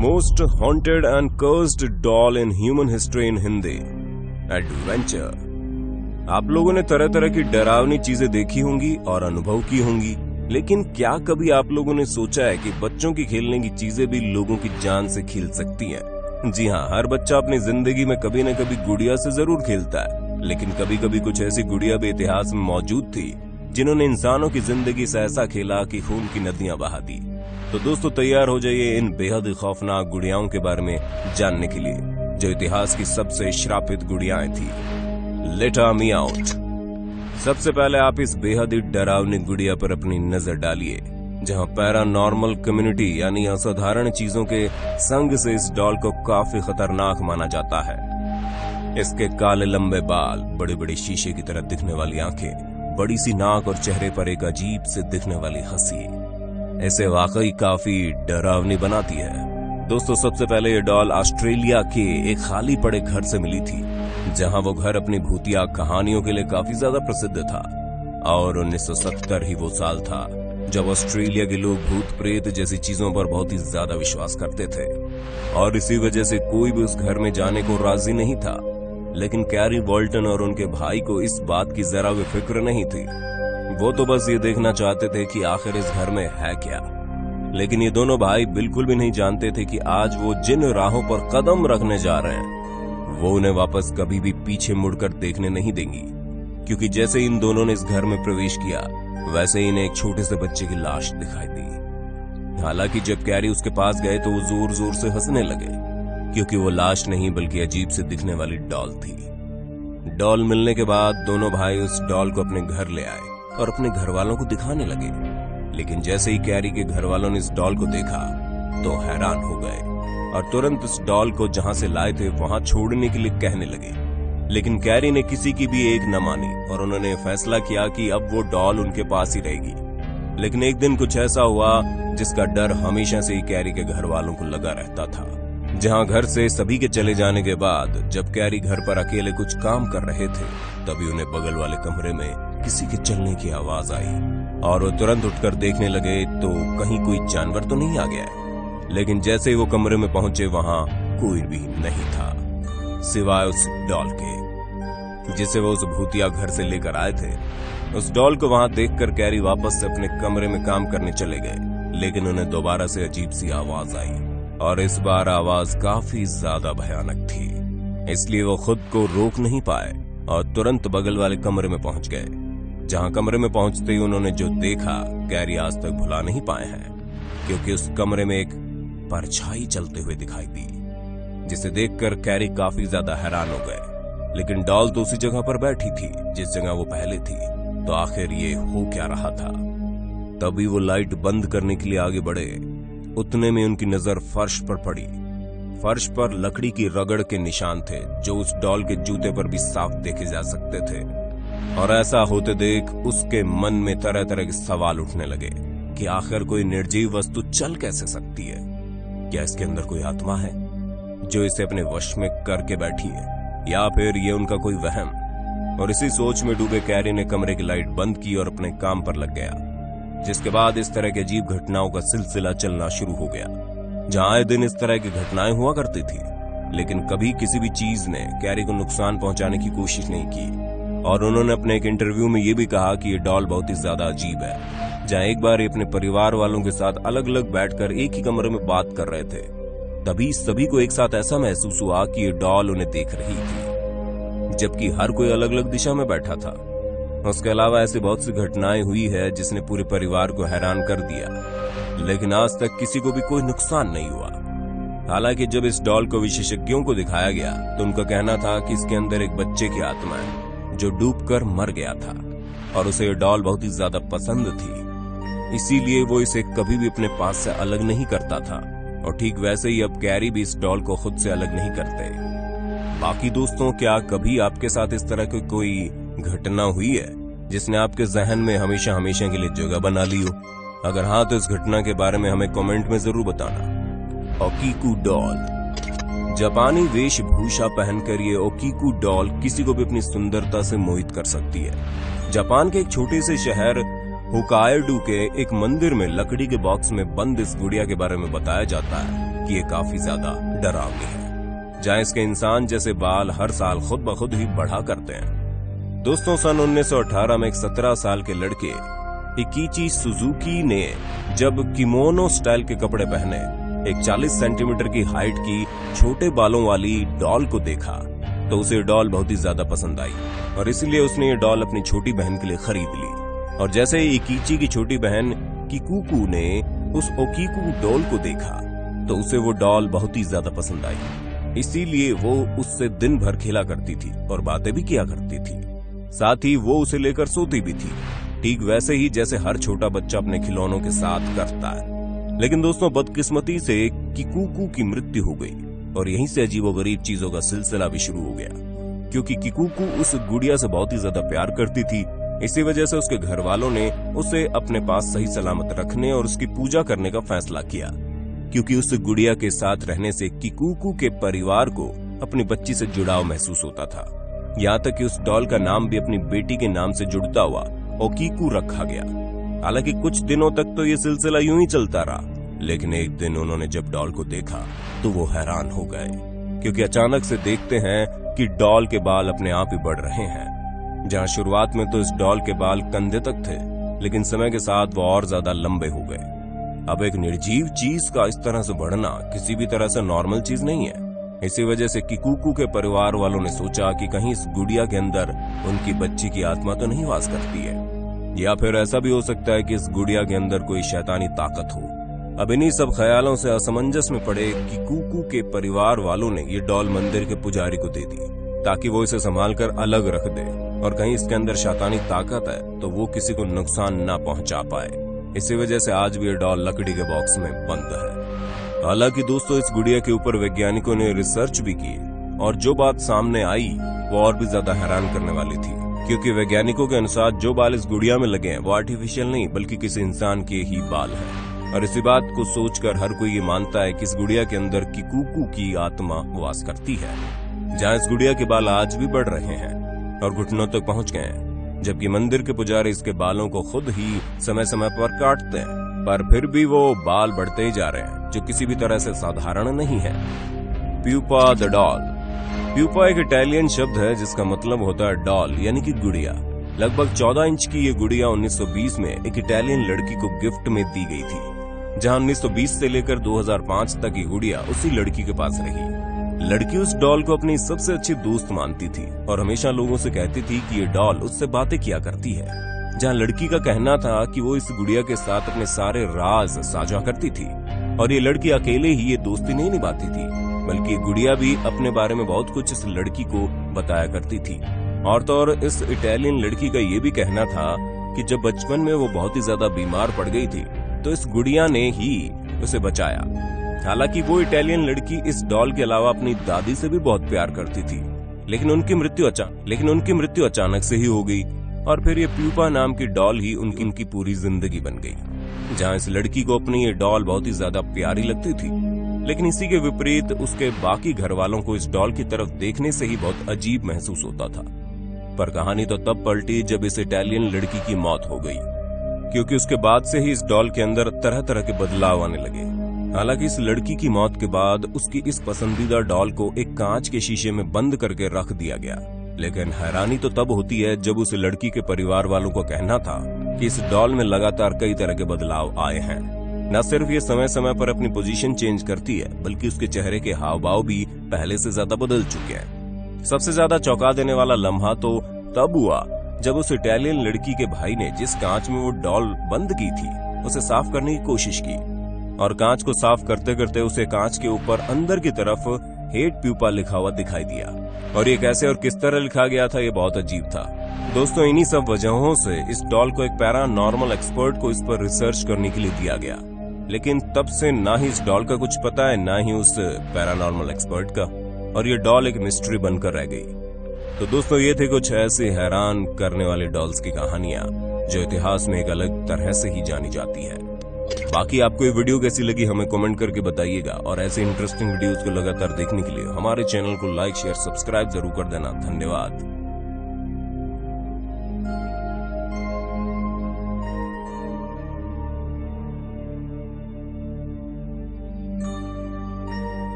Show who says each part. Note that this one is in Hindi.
Speaker 1: Most haunted and cursed doll in human history in Hindi adventure. आप लोगों ने तरह तरह की डरावनी चीजें देखी होंगी और अनुभव की होंगी, लेकिन क्या कभी आप लोगों ने सोचा है कि बच्चों की खेलने की चीजें भी लोगों की जान से खेल सकती हैं? जी हाँ, हर बच्चा अपनी जिंदगी में कभी न कभी गुड़िया से जरूर खेलता है, लेकिन कभी कभी कुछ ऐसी गुड़िया भी इतिहास में मौजूद थी जिन्होंने इंसानों की जिंदगी से ऐसा खेला कि खून की नदियां बहा दी। तो दोस्तों तैयार हो जाइए इन बेहद खौफनाक गुड़ियाओं के बारे में जानने के लिए, जो इतिहास की सबसे श्रापित गुड़ियाएं थी। Let me out. सबसे पहले आप इस बेहद ही डरावनी गुड़िया पर अपनी नजर डालिए, जहां पैरानॉर्मल कम्युनिटी यानी असाधारण चीजों के संग से इस डॉल को काफी खतरनाक माना जाता है। इसके काले लंबे बाल, बड़े बड़े शीशे की तरह दिखने वाली आंखें, बड़ी सी नाक और चेहरे पर एक अजीब से दिखने वाली हंसी इसे वाकई काफी डरावनी बनाती है। दोस्तों सबसे पहले ये डॉल ऑस्ट्रेलिया के एक खाली पड़े घर से मिली थी, जहां वो घर अपनी भूतिया कहानियों के लिए काफी ज्यादा प्रसिद्ध था। और 1970 ही वो साल था जब ऑस्ट्रेलिया के लोग भूत प्रेत जैसी चीजों पर बहुत ही ज्यादा विश्वास करते थे, और इसी वजह से कोई भी उस घर में जाने को राजी नहीं था। लेकिन कैरी वॉल्टन और उनके भाई को इस बात की जरा भी फिक्र नहीं थी। वो तो बस ये देखना चाहते थे कि आखिर इस घर में है क्या। लेकिन ये दोनों भाई बिल्कुल भी नहीं जानते थे कि आज वो जिन राहों पर कदम रखने जा रहे हैं वो उन्हें वापस कभी भी पीछे मुड़कर देखने नहीं देंगी, क्योंकि जैसे इन दोनों ने इस घर में प्रवेश किया वैसे ही इन्हें एक छोटे से बच्चे की लाश दिखाई दी। हालांकि जब कैरी उसके पास गए तो वो जोर जोर से हंसने लगे, क्योंकि वो लाश नहीं बल्कि अजीब से दिखने वाली डॉल थी। डॉल मिलने के बाद दोनों भाई उस डॉल को अपने घर ले आए और अपने घर वालों को दिखाने लगे। लेकिन जैसे ही कैरी के घर वालों ने इस डॉल को देखा तो हैरान हो गए और तुरंत उस डॉल को जहां से लाए थे वहां छोड़ने के लिए कहने लगे। लेकिन कैरी ने किसी की भी एक न मानी और उन्होंने फैसला किया कि अब वो डॉल उनके पास ही रहेगी। लेकिन एक दिन कुछ ऐसा हुआ जिसका डर हमेशा से ही कैरी के घर वालों को लगा रहता था। जहां घर से सभी के चले जाने के बाद जब कैरी घर पर अकेले कुछ काम कर रहे थे, तभी उन्हें बगल वाले कमरे में किसी के चलने की आवाज आई और वो तुरंत उठकर देखने लगे तो कहीं कोई जानवर तो नहीं आ गया है। लेकिन जैसे ही वो कमरे में पहुंचे वहां कोई भी नहीं था सिवाय उस डॉल के, जिसे वो उस भूतिया घर से लेकर आए थे। उस डॉल को वहां देखकर कैरी वापस से अपने कमरे में काम करने चले गए, लेकिन उन्हें दोबारा से अजीब सी आवाज आई और इस बार आवाज काफी ज्यादा भयानक थी, इसलिए वो खुद को रोक नहीं पाए और तुरंत बगल वाले कमरे में पहुंच गए। जहां कमरे में पहुंचते ही उन्होंने जो देखा कैरी आज तक भुला नहीं पाए हैं, क्योंकि उस कमरे में एक परछाई चलते हुए दिखाई दी, जिसे देखकर कैरी काफी ज्यादा हैरान हो गए। लेकिन डॉल तो उसी जगह पर बैठी थी जिस जगह वो पहले थी, तो आखिर ये हो क्या रहा था। तभी वो लाइट बंद करने के लिए आगे बढ़े, उतने में उनकी नजर फर्श पर पड़ी। फर्श पर लकड़ी की रगड़ के निशान थे जो उस डॉल के जूते पर भी साफ देखे जा सकते थे। और ऐसा होते देख उसके मन में तरह तरह के सवाल उठने लगे कि आखिर कोई निर्जीव वस्तु चल कैसे सकती है। क्या इसके अंदर कोई आत्मा है जो इसे अपने वश में करके बैठी है, या फिर ये उनका कोई वहम। और इसी सोच में डूबे कैरी ने कमरे की लाइट बंद की और अपने काम पर लग गया, जिसके बाद इस तरह की अजीब घटनाओं का सिलसिला चलना शुरू हो गया। जहां आए दिन इस तरह की घटनाएं हुआ करती थी, लेकिन कभी किसी भी चीज ने कैरी को नुकसान पहुंचाने की कोशिश नहीं की। और उन्होंने अपने एक इंटरव्यू में ये भी कहा कि ये डॉल बहुत ही ज्यादा अजीब है। जहां एक बार अपने परिवार वालों के साथ अलग अलग बैठकर एक ही कमरे में बात कर रहे थे, तभी सभी को एक साथ ऐसा महसूस हुआ कि ये डॉल उन्हें देख रही थी, जबकि हर कोई अलग अलग दिशा में बैठा था। उसके अलावा ऐसी बहुत सी घटनाएं हुई है जिसने पूरे परिवार को हैरान कर दिया, लेकिन आज तक किसी को भी कोई नुकसान नहीं हुआ। हालांकि जब इस डॉल को विशेषज्ञों को दिखाया गया तो उनका कहना था कि इसके अंदर एक बच्चे की आत्मा है जो डूबकर मर गया था, और उसे ये डॉल बहुत ही ज्यादा पसंद थी, इसीलिए वो इसे कभी भी अपने पास से अलग नहीं करता था। और ठीक वैसे ही अब कैरी भी इस डॉल को खुद से अलग नहीं करते। बाकी दोस्तों, क्या कभी आपके साथ इस तरह की कोई घटना हुई है जिसने आपके जहन में हमेशा हमेशा के लिए जगह बना ली हो? अगर हाँ तो इस घटना के बारे में हमें कमेंट में जरूर बताना। ओकीकू डॉल। जापानी वेशभूषा पहनकर ये ओकीकू डॉल किसी को भी अपनी सुंदरता से मोहित कर सकती है। जापान के एक छोटे से शहर होकायडू के एक मंदिर में लकड़ी के बॉक्स में बंद इस गुड़िया के बारे में बताया जाता है कि ये काफी ज्यादा डरावनी है, जहां इसके इंसान जैसे बाल हर साल खुद ब खुद ही बढ़ा करते हैं। दोस्तों, सन 1918 में एक 17 साल के लड़के इकीची सुजुकी ने जब किमोनो स्टाइल के कपड़े पहने एक 40 सेंटीमीटर की हाइट की छोटे बालों वाली डॉल को देखा तो उसे डॉल बहुत ही ज्यादा पसंद आई और इसलिए उसने ये डॉल अपनी छोटी बहन के लिए खरीद ली। और जैसे ही इकीची की छोटी बहन किकुकू ने उस ओकीकू डॉल को देखा तो उसे वो डॉल बहुत ही ज्यादा पसंद आई, इसीलिए वो उससे दिन भर खेला करती थी और बातें भी किया करती थी, साथ ही वो उसे लेकर सोती भी थी, ठीक वैसे ही जैसे हर छोटा बच्चा अपने खिलौनों के साथ करता है। लेकिन दोस्तों, बदकिस्मती से किकुकू की मृत्यु हो गई और यहीं से अजीबोगरीब चीजों का सिलसिला भी शुरू हो गया, क्योंकि किकुकू उस गुड़िया से बहुत ही ज्यादा प्यार करती थी। इसी वजह से उसके घर वालों ने उसे अपने पास सही सलामत रखने और उसकी पूजा करने का फैसला किया, क्योंकि उस गुड़िया के साथ रहने से किकुकू के परिवार को अपनी बच्ची से जुड़ाव महसूस होता था। यहाँ तक कि उस डॉल का नाम भी अपनी बेटी के नाम से जुड़ता हुआ ओकीकू रखा गया। हालांकि कुछ दिनों तक तो ये सिलसिला यूं ही चलता रहा, लेकिन एक दिन उन्होंने जब डॉल को देखा तो वो हैरान हो गए, क्योंकि अचानक से देखते हैं कि डॉल के बाल अपने आप ही बढ़ रहे हैं। जहां शुरुआत में तो इस डॉल के बाल कंधे तक थे, लेकिन समय के साथ वो और ज्यादा लंबे हो गए। अब एक निर्जीव चीज का इस तरह से बढ़ना किसी भी तरह से नॉर्मल चीज नहीं है। इसी वजह से किकुकू के परिवार वालों ने सोचा कि कहीं इस गुड़िया के अंदर उनकी बच्ची की आत्मा तो नहीं वास करती है, या फिर ऐसा भी हो सकता है कि इस गुड़िया के अंदर कोई शैतानी ताकत हो। अब इन्हीं सब ख्यालों से असमंजस में पड़े किकुकू के परिवार वालों ने ये डॉल मंदिर के पुजारी को दे दी, ताकि वो इसे संभाल कर अलग रख दे और कहीं इसके अंदर शैतानी ताकत है तो वो किसी को नुकसान न पहुंचा पाए। इसी वजह से आज भी ये डॉल लकड़ी के बॉक्स में बंद है। हालांकि दोस्तों, इस गुड़िया के ऊपर वैज्ञानिकों ने रिसर्च भी की और जो बात सामने आई वो और भी ज्यादा हैरान करने वाली थी, क्योंकि वैज्ञानिकों के अनुसार जो बाल इस गुड़िया में लगे हैं वो आर्टिफिशियल नहीं बल्कि किसी इंसान के ही बाल हैं। और इसी बात को सोचकर हर कोई ये मानता है कि इस गुड़िया के अंदर किकुकू की आत्मा वास करती है। जहाँ इस गुड़िया के बाल आज भी बढ़ रहे हैं और घुटनों तक पहुंच गए हैं, जबकि मंदिर के पुजारी इसके बालों को खुद ही समय समय पर काटते हैं, पर फिर भी वो बाल बढ़ते ही जा रहे हैं, जो किसी भी तरह से साधारण नहीं है। Pupa the doll. प्यूपा एक इटालियन शब्द है जिसका मतलब होता है डॉल यानी कि गुड़िया। लगभग 14 इंच की ये गुड़िया 1920 में एक इटालियन लड़की को गिफ्ट में दी गई थी, जहां 1920 से लेकर 2005 तक ये गुड़िया उसी लड़की के पास रही। लड़की उस डॉल को अपनी सबसे अच्छी दोस्त मानती थी और हमेशा लोगों से कहती थी कि ये डॉल उससे बातें किया करती है, जहां लड़की का कहना था कि वो इस गुड़िया के साथ अपने सारे राज साझा करती थी। और ये लड़की अकेले ही ये दोस्ती नहीं निभाती थी, बल्कि गुड़िया भी अपने बारे में बहुत कुछ इस लड़की को बताया करती थी। और तो और इस इटालियन लड़की का ये भी कहना था कि जब बचपन में वो बहुत ही ज्यादा बीमार पड़ गई थी तो इस गुड़िया ने ही उसे बचाया। हालांकि वो इटालियन लड़की इस डॉल के अलावा अपनी दादी से भी बहुत प्यार करती थी, लेकिन उनकी मृत्यु अचानक से ही हो गई और फिर ये प्यूपा नाम की डॉल ही उनकी पूरी जिंदगी बन गई। जहां इस लड़की को अपनी ये डॉल बहुत ही ज्यादा प्यारी लगती थी, लेकिन इसी के विपरीत उसके बाकी घर वालों को इस डॉल की तरफ देखने से ही बहुत अजीब महसूस होता था। पर कहानी तो तब पलटी जब इस इटालियन लड़की की मौत हो गई, क्योंकि उसके बाद से ही इस डॉल के अंदर तरह तरह के बदलाव आने लगे। हालांकि इस लड़की की मौत के बाद उसकी इस पसंदीदा डॉल को एक कांच के शीशे में बंद करके रख दिया गया, लेकिन हैरानी तो तब होती है जब उस लड़की के परिवार वालों को कहना था कि इस डॉल में लगातार कई तरह के बदलाव आए हैं। न सिर्फ ये समय समय पर अपनी पोजीशन चेंज करती है, बल्कि उसके चेहरे के हाव भाव भी पहले से ज्यादा बदल चुके हैं। सबसे ज्यादा चौंका देने वाला लम्हा तो तब हुआ जब उस इटालियन लड़की के भाई ने जिस कांच में वो डॉल बंद की थी उसे साफ करने की कोशिश की, और कांच को साफ करते करते उसे कांच के ऊपर अंदर की तरफ हेट प्यूपा लिखा हुआ दिखाई दिया। और ये कैसे और किस तरह लिखा गया था ये बहुत अजीब था। दोस्तों, इन्हीं सब वजहों से इस डॉल को एक पैरानॉर्मल एक्सपर्ट को इस पर रिसर्च करने के लिए दिया गया, लेकिन तब से ना ही इस डॉल का कुछ पता है ना ही उस पैरानॉर्मल एक्सपर्ट का, और ये डॉल एक मिस्ट्री बनकर रह गई। तो दोस्तों, ये थे कुछ ऐसे हैरान करने वाले डॉल्स की कहानियां जो इतिहास में एक अलग तरह से ही जानी जाती है। बाकी आपको ये वीडियो कैसी लगी हमें कमेंट करके बताइएगा, और ऐसे इंटरेस्टिंग वीडियोस को लगातार देखने के लिए हमारे चैनल को लाइक शेयर सब्सक्राइब जरूर कर देना। धन्यवाद।